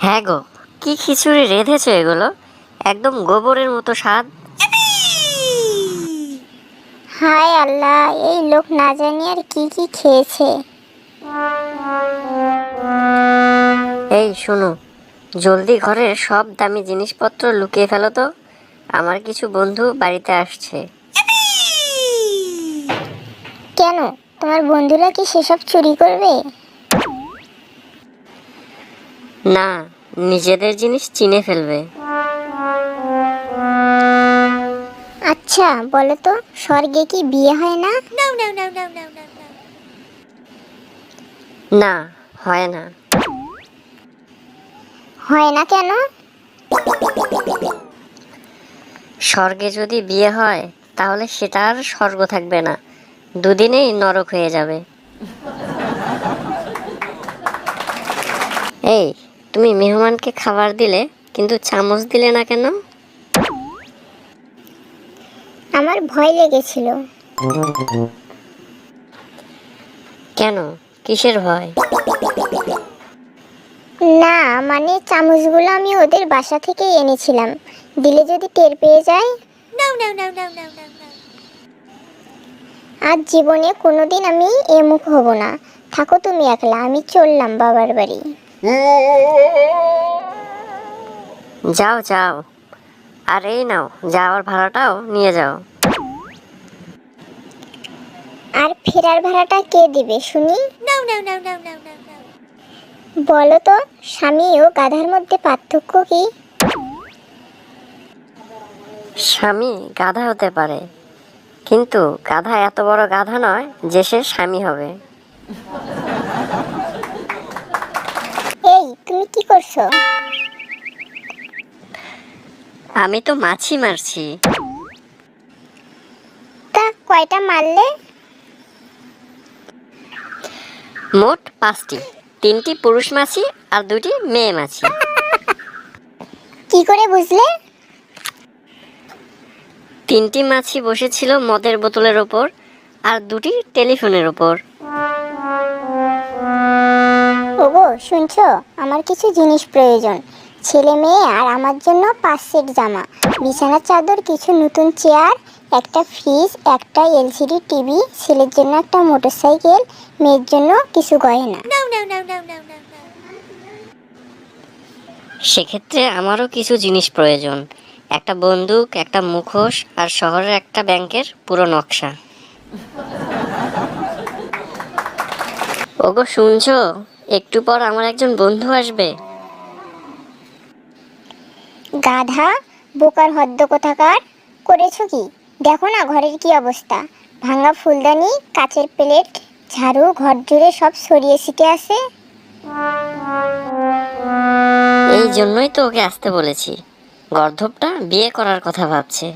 হ্যাঁ গো, কি খিচুড়ি রেঁধেছো এগুলো! একদম গোবরের মতো স্বাদ। হায় আল্লাহ, এই লোক না জানি আর কি কি খেয়েছে। এই শোনো, জলদি ঘরের সব দামি জিনিসপত্র লুকিয়ে ফেলো তো, আমার কিছু বন্ধু বাড়িতে আসছে। কেন, তোমার বন্ধুরা কি সেসব চুরি করবে? না, নিজেদের জিনিস চিনে ফেলবে। আচ্ছা বলো তো, স্বর্গে কি বিয়ে হয় না? না, হয় না। হয় না কেন? স্বর্গে যদি বিয়ে হয় তাহলে সেটা আর স্বর্গ থাকবে না, দুদিনেই নরক হয়ে যাবে। এই, তুমি মেহমানকে খাবার দিলে কিন্তু চামচ দিলে না কেন? আমার ভয় লেগেছিল। কেন, কিসের ভয়? না মানে চামচগুলো আমি ওদের বাসা থেকে এনেছিলাম, দিলে যদি টের পেয়ে যায়। আজ জীবনে কোনোদিন আমি এ মুখ হব না। থাকো তুমি একলা, আমি চললাম বাবার বাড়ি। যাও যাও, আর এই নাও, যাওয়ার ভাড়াটাও নিয়ে যাও। আর ফেরার ভাড়াটা কে দিবে শুনি? বলো তো, স্বামী ও গাধার মধ্যে পার্থক্য কি? স্বামী গাধা হতে পারে, কিন্তু গাধা এত বড় গাধা নয় যে সে স্বামী হবে। এই তুমি কি করছো? আমি তো মাছি মারছি। তা কয়টা মারলে? মোট 5টি, 3টি পুরুষ মাছি আর 2টি মেয়ে মাছি। কি করে বুঝলে? 3টি মাছি বসেছিল মদের বোতলের ওপর আর 2টি টেলিফোনের ওপর। ওগো শুনছো, আমার কিছু জিনিস প্রয়োজন। ছেলে মেয়ে আর আমার জন্য 5 সেট জামা, বিছানার চাদর, কিছু নতুন চেয়ার, একটা ফ্রিজ, একটা এলসিডি টিভি, ছেলের জন্য একটা মোটরসাইকেল, মেয়ের জন্য কিছু গয়না। সেক্ষেত্রে আমারও কিছু জিনিস প্রয়োজন, একটা বন্দুক, একটা মুখোশ আর শহরের একটা ব্যাংকের পুরো নকশা। ওগো শুনছো, একটু পর আমার একজন বন্ধু আসবে। গাধা, বোকার হদ্দ কোথাকার! করেছো কি? দেখো না ঘরের কি অবস্থা, ভাঙা ফুলদানি, কাচের প্লেট, ঝাড়ু, ঘর জুড়ে সব ছড়িয়ে ছিটে আছে। এই জন্যই তো ওকে আসতে বলেছি, গর্ধবটা বিয়ে করার কথা ভাবছে।